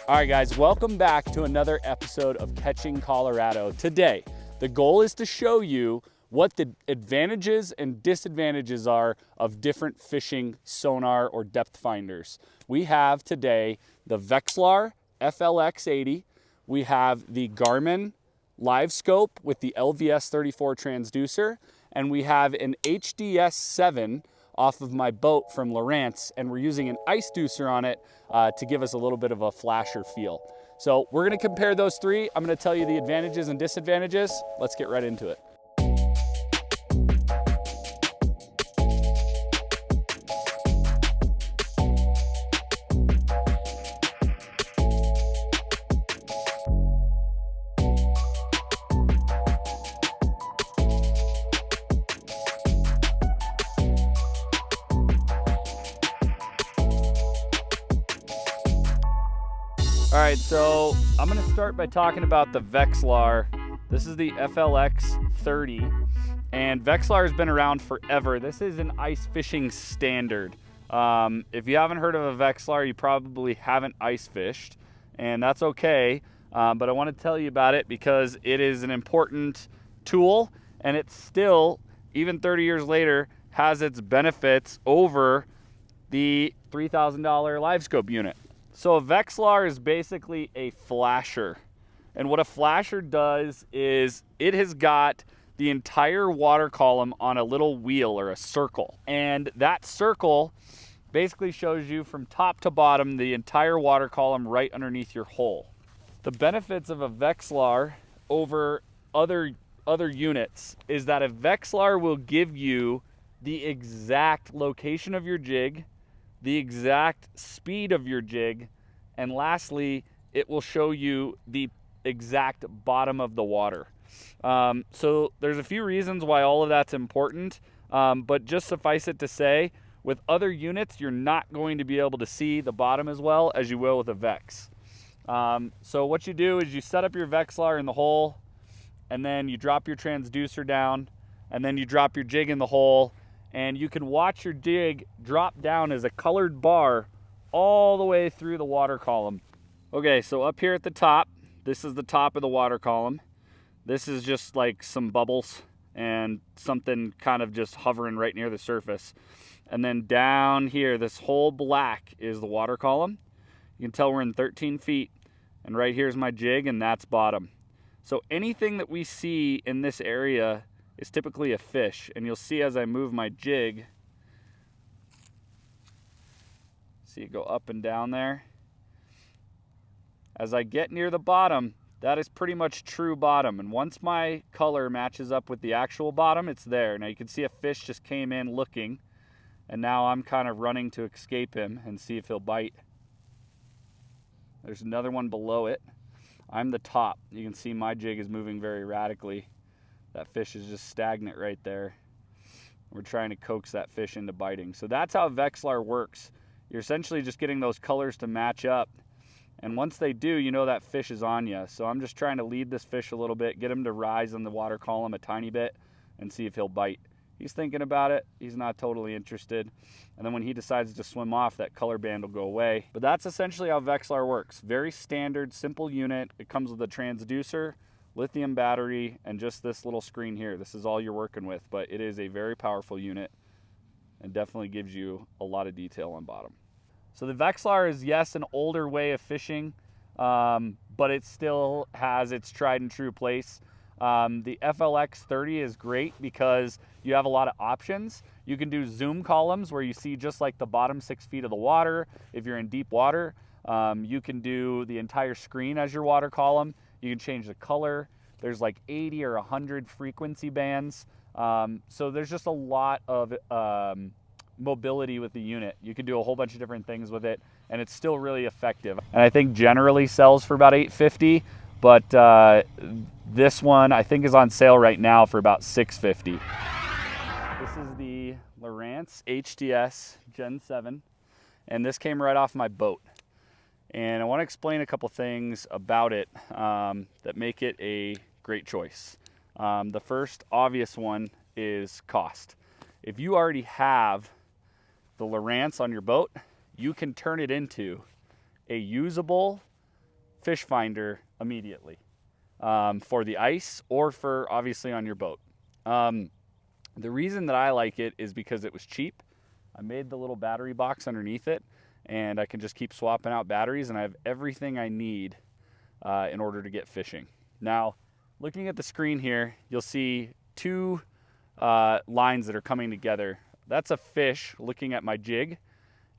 All right, guys, welcome back to another episode of Catching Colorado. Today, the goal is to show you what the advantages and disadvantages are of different fishing sonar or depth finders. We have today the Vexilar FLX80. We have the Garmin Livescope with the LVS34 transducer, and we have an HDS7 off of my boat from Lowrance, and we're using an ice deucer on it to give us a little bit of a flasher feel. So we're gonna compare those three. I'm gonna tell you the advantages and disadvantages. Let's get right into it. All right, so I'm gonna start by talking about the Vexilar. This is the FLX30, and Vexilar has been around forever. This is an ice fishing standard. If you haven't heard of a Vexilar, you probably haven't ice fished, and that's okay. But I wanna tell you about it because it is an important tool, and it still, even 30 years later, has its benefits over the $3,000 Livescope unit. So a Vexilar is basically a flasher. And what a flasher does is it has got the entire water column on a little wheel or a circle. And that circle basically shows you from top to bottom the entire water column right underneath your hole. The benefits of a Vexilar over other units is that a Vexilar will give you the exact location of your jig, the exact speed of your jig, and lastly, it will show you the exact bottom of the water. So there's a few reasons why all of that's important, but just suffice it to say, with other units, you're not going to be able to see the bottom as well as you will with a Vex. So what you do is you set up your Vexilar in the hole, and then you drop your transducer down, and then you drop your jig in the hole, and you can watch your jig drop down as a colored bar all the way through the water column. Okay, so up here at the top, this is the top of the water column. This is just like some bubbles and something kind of just hovering right near the surface. And then down here, this whole black is the water column. You can tell we're in 13 feet, and right here's my jig, and that's bottom. So anything that we see in this area is typically a fish, and you'll see as I move my jig, see it go up and down there. As I get near the bottom, that is pretty much true bottom, and once my color matches up with the actual bottom, it's there. Now you can see a fish just came in looking, and now I'm kind of running to escape him and see if he'll bite. There's another one below it. I'm the top. You can see my jig is moving very radically. That fish is just stagnant right there. We're trying to coax that fish into biting. So that's how Vexilar works. You're essentially just getting those colors to match up. And once they do, you know that fish is on you. So I'm just trying to lead this fish a little bit, get him to rise in the water column a tiny bit, and see if he'll bite. He's thinking about it. He's not totally interested. And then when he decides to swim off, that color band will go away. But that's essentially how Vexilar works. Very standard, simple unit. It comes with a transducer, lithium battery, and just this little screen here. This is all you're working with, but it is a very powerful unit and definitely gives you a lot of detail on bottom. So the Vexilar is, yes, an older way of fishing, but it still has its tried and true place. The FLX30 is great because you have a lot of options. You can do zoom columns where you see just like the bottom 6 feet of the water if you're in deep water. You can do the entire screen as your water column. You can change the color. There's like 80 or 100 frequency bands. So there's just a lot of mobility with the unit. You can do a whole bunch of different things with it, and it's still really effective. And I think generally sells for about $850, but this one I think is on sale right now for about $650. This is the Lowrance HDS-7, and this came right off my boat. And I want to explain a couple things about it that make it a great choice. The first obvious one is cost. If you already have the Lowrance on your boat, you can turn it into a usable fish finder immediately for the ice or for obviously on your boat. The reason that I like it is because it was cheap. I made the little battery box underneath it, and I can just keep swapping out batteries, and I have everything I need in order to get fishing. Now, looking at the screen here, you'll see two lines that are coming together. That's a fish looking at my jig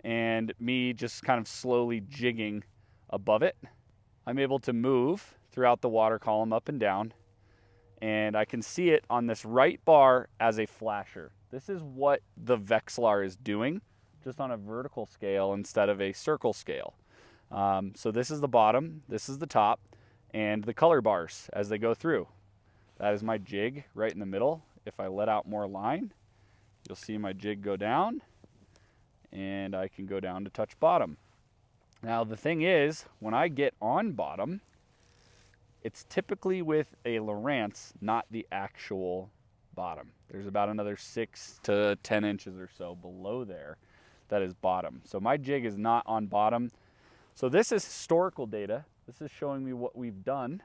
and me just kind of slowly jigging above it. I'm able to move throughout the water column up and down, and I can see it on this right bar as a flasher. This is what the Vexilar is doing, just on a vertical scale instead of a circle scale. So this is the bottom, this is the top, and the color bars as they go through. That is my jig right in the middle. If I let out more line, you'll see my jig go down, and I can go down to touch bottom. Now the thing is, when I get on bottom, it's typically with a Lowrance, not the actual bottom. There's about another 6 to 10 inches or so below there that is bottom. So my jig is not on bottom. So this is historical data. This is showing me what we've done,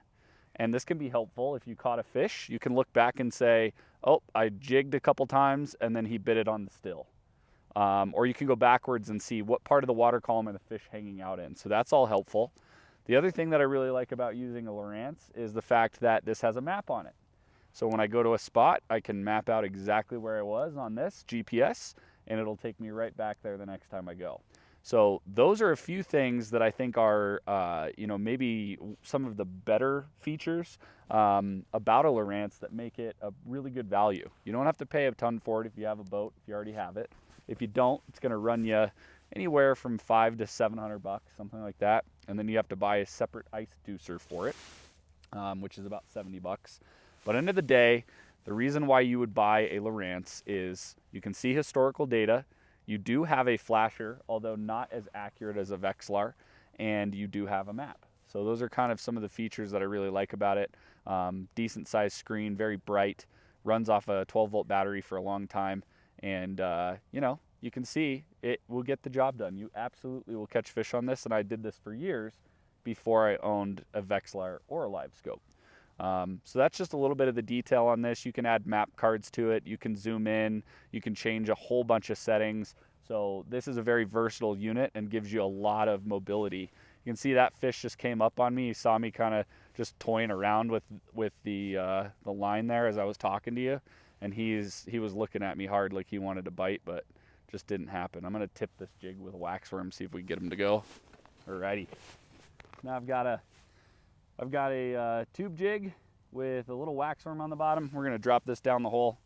and this can be helpful. If you caught a fish, you can look back and say, oh, I jigged a couple times and then he bit it on the still. Or you can go backwards and see what part of the water column are the fish hanging out in. So that's all helpful. The other thing that I really like about using a Lowrance is the fact that this has a map on it. So when I go to a spot, I can map out exactly where I was on this GPS, and it'll take me right back there the next time I go. So those are a few things that I think are, maybe some of the better features about a Lowrance that make it a really good value. You don't have to pay a ton for it if you have a boat, if you already have it. If you don't, it's going to run you anywhere from $500 to $700, something like that. And then you have to buy a separate ice deucer for it, which is about $70. But end of the day, the reason why you would buy a Lowrance is you can see historical data. You do have a flasher, although not as accurate as a Vexilar, and you do have a map. So those are kind of some of the features that I really like about it. Decent sized screen, very bright, runs off a 12-volt battery for a long time, and you can see it will get the job done. You absolutely will catch fish on this, and I did this for years before I owned a Vexilar or a Livescope. So that's just a little bit of the detail on this. You can add map cards to it. You can zoom in. You can change a whole bunch of settings. So this is a very versatile unit and gives you a lot of mobility. You can see that fish just came up on me. You saw me kind of just toying around with the line there as I was talking to you. And he was looking at me hard like he wanted to bite, but just didn't happen. I'm going to tip this jig with a waxworm, see if we can get him to go. Alrighty. Now I've got a tube jig with a little waxworm on the bottom. We're going to drop this down the hole.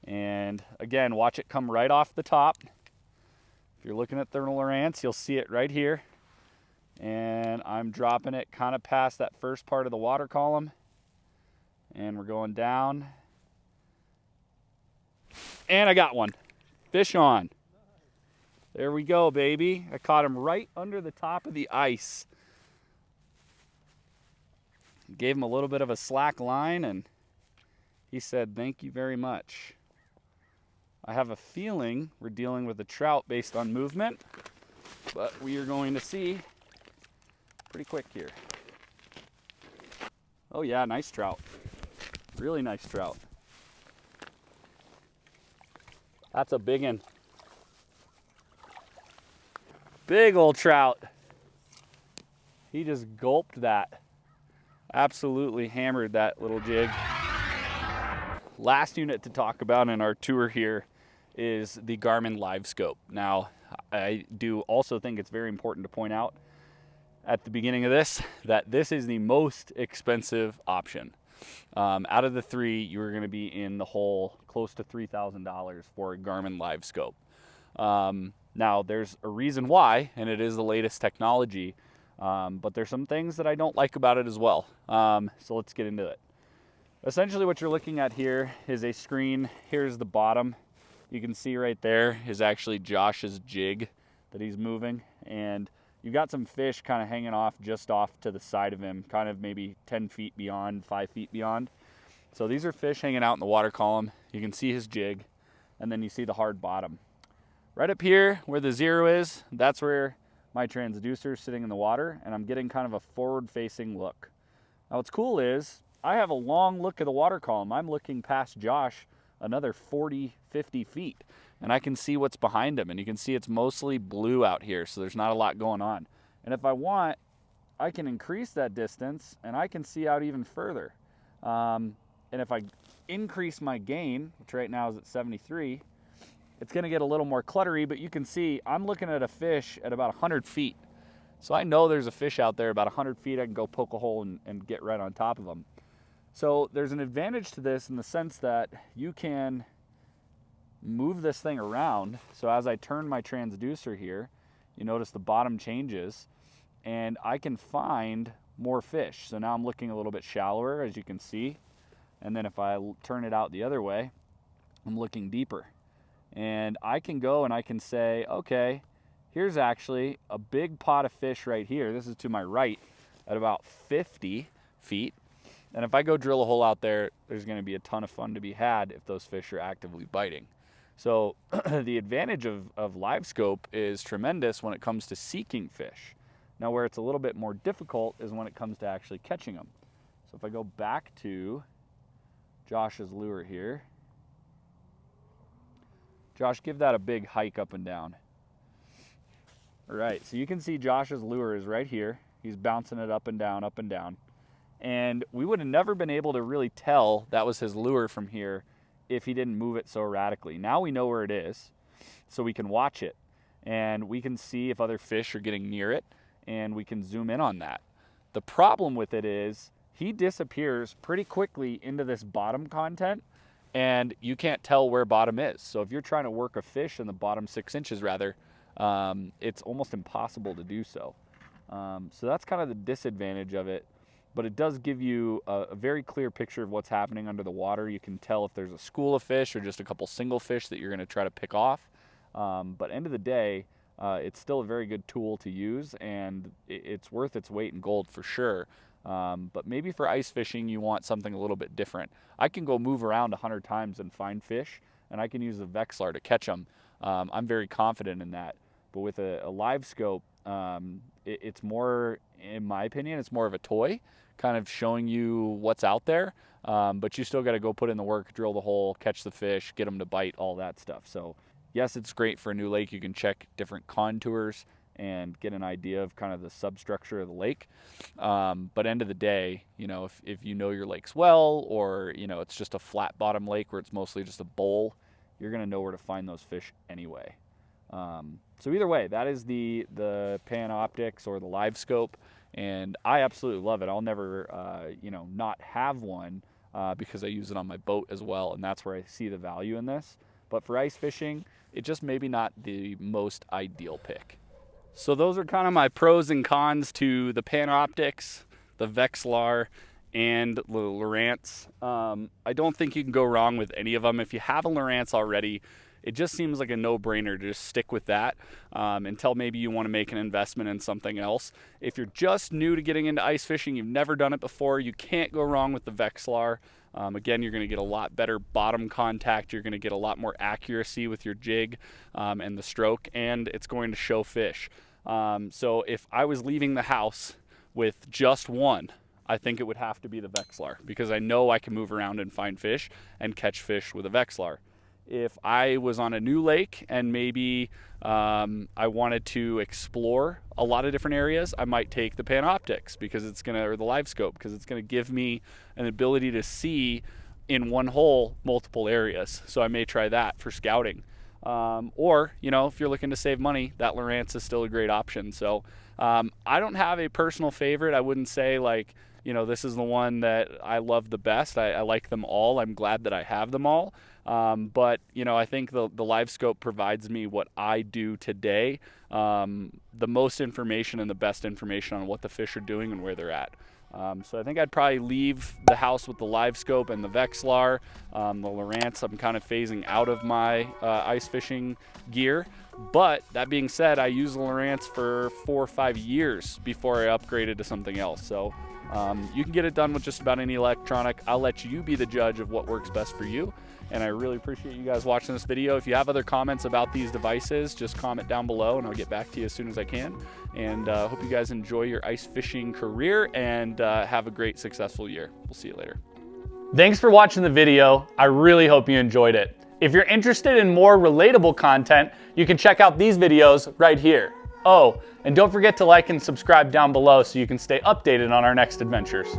And again, watch it come right off the top. If you're looking at the Lowrance, you'll see it right here. And I'm dropping it kind of past that first part of the water column. And we're going down. And I got one. Fish on. There we go, baby. I caught him right under the top of the ice. Gave him a little bit of a slack line, and he said, thank you very much. I have a feeling we're dealing with a trout based on movement, but we are going to see pretty quick here. Oh yeah, nice trout. Really nice trout. That's a big one. Big old trout. He just gulped that. Absolutely hammered that little jig. Last unit to talk about in our tour here is the Garmin Livescope. Now, I do also think it's very important to point out at the beginning of this that this is the most expensive option. Out of the three, you're going to be in the hole close to $3,000 for a Garmin Livescope. Now, there's a reason why, and it is the latest technology. But there's some things that I don't like about it as well. So let's get into it. Essentially what you're looking at here is a screen. Here's the bottom. You can see right there is actually Josh's jig that he's moving. And you've got some fish kind of hanging off just off to the side of him, kind of maybe 10 feet beyond, 5 feet beyond. So these are fish hanging out in the water column. You can see his jig, and then you see the hard bottom. Right up here where the zero is, that's where my transducer sitting in the water, and I'm getting kind of a forward-facing look. Now what's cool is I have a long look at the water column. I'm looking past Josh another 40, 50 feet, and I can see what's behind him, and you can see it's mostly blue out here, so there's not a lot going on. And if I want, I can increase that distance, and I can see out even further. And if I increase my gain, which right now is at 73, it's gonna get a little more cluttery, but you can see I'm looking at a fish at about 100 feet. So I know there's a fish out there about 100 feet. I can go poke a hole and get right on top of them. So there's an advantage to this in the sense that you can move this thing around. So as I turn my transducer here, you notice the bottom changes, and I can find more fish. So now I'm looking a little bit shallower, as you can see. And then if I turn it out the other way, I'm looking deeper. And I can go and I can say, okay, here's actually a big pot of fish right here. This is to my right at about 50 feet. And if I go drill a hole out there, there's gonna be a ton of fun to be had if those fish are actively biting. So the advantage of Livescope is tremendous when it comes to seeking fish. Now where it's a little bit more difficult is when it comes to actually catching them. So if I go back to Josh's lure here, Josh, give that a big hike up and down. All right, so you can see Josh's lure is right here. He's bouncing it up and down, up and down. And we would have never been able to really tell that was his lure from here if he didn't move it so erratically. Now we know where it is, so we can watch it. And we can see if other fish are getting near it, and we can zoom in on that. The problem with it is he disappears pretty quickly into this bottom content, and you can't tell where bottom is. So if you're trying to work a fish in the bottom 6 inches rather, it's almost impossible to do so. So that's kind of the disadvantage of it, but it does give you a very clear picture of what's happening under the water. You can tell if there's a school of fish or just a couple single fish that you're gonna try to pick off. But end of the day, it's still a very good tool to use, and it's worth its weight in gold for sure. But maybe for ice fishing, you want something a little bit different. I can go move around 100 times and find fish, and I can use the Vexilar to catch them. I'm very confident in that. But with a Livescope, it's more, in my opinion, it's more of a toy, kind of showing you what's out there. But you still got to go put in the work, drill the hole, catch the fish, get them to bite, all that stuff. So yes, it's great for a new lake. You can check different contours and get an idea of kind of the substructure of the lake. But end of the day, you know, if you know your lakes well, or, you know, it's just a flat bottom lake where it's mostly just a bowl, you're gonna know where to find those fish anyway. So either way, that is the Panoptix or the Livescope, and I absolutely love it. I'll never, you know, not have one because I use it on my boat as well, and that's where I see the value in this. But for ice fishing, it just maybe not the most ideal pick. So those are kind of my pros and cons to the Panoptix, the Vexilar, and the Lowrance. I don't think you can go wrong with any of them. If you have a Lowrance already, it just seems like a no-brainer to just stick with that until maybe you want to make an investment in something else. If you're just new to getting into ice fishing, you've never done it before, you can't go wrong with the Vexilar. Again, you're going to get a lot better bottom contact. You're going to get a lot more accuracy with your jig and the stroke, and it's going to show fish. So if I was leaving the house with just one, I think it would have to be the Vexilar, because I know I can move around and find fish and catch fish with a Vexilar. If I was on a new lake and maybe I wanted to explore a lot of different areas, I might take the Panoptix because it's gonna, or the Livescope, because it's gonna give me an ability to see in one hole multiple areas. So I may try that for scouting. Or, you know, if you're looking to save money, that Lowrance is still a great option. So I don't have a personal favorite. I wouldn't say like, you know, this is the one that I love the best. I like them all. I'm glad that I have them all. But, you know, I think the Livescope provides me what I do today, the most information and the best information on what the fish are doing and where they're at. So I think I'd probably leave the house with the Livescope and the Vexilar. The Lowrance, I'm kind of phasing out of my ice fishing gear, But that being said, I used Lowrance for 4 or 5 years before I upgraded to something else. So you can get it done with just about any electronic. I'll let you be the judge of what works best for you. And I really appreciate you guys watching this video. If you have other comments about these devices, just comment down below and I'll get back to you as soon as I can. And hope you guys enjoy your ice fishing career and have a great, successful year. We'll see you later. Thanks for watching the video. I really hope you enjoyed it. If you're interested in more relatable content, you can check out these videos right here. Oh, and don't forget to like and subscribe down below so you can stay updated on our next adventures.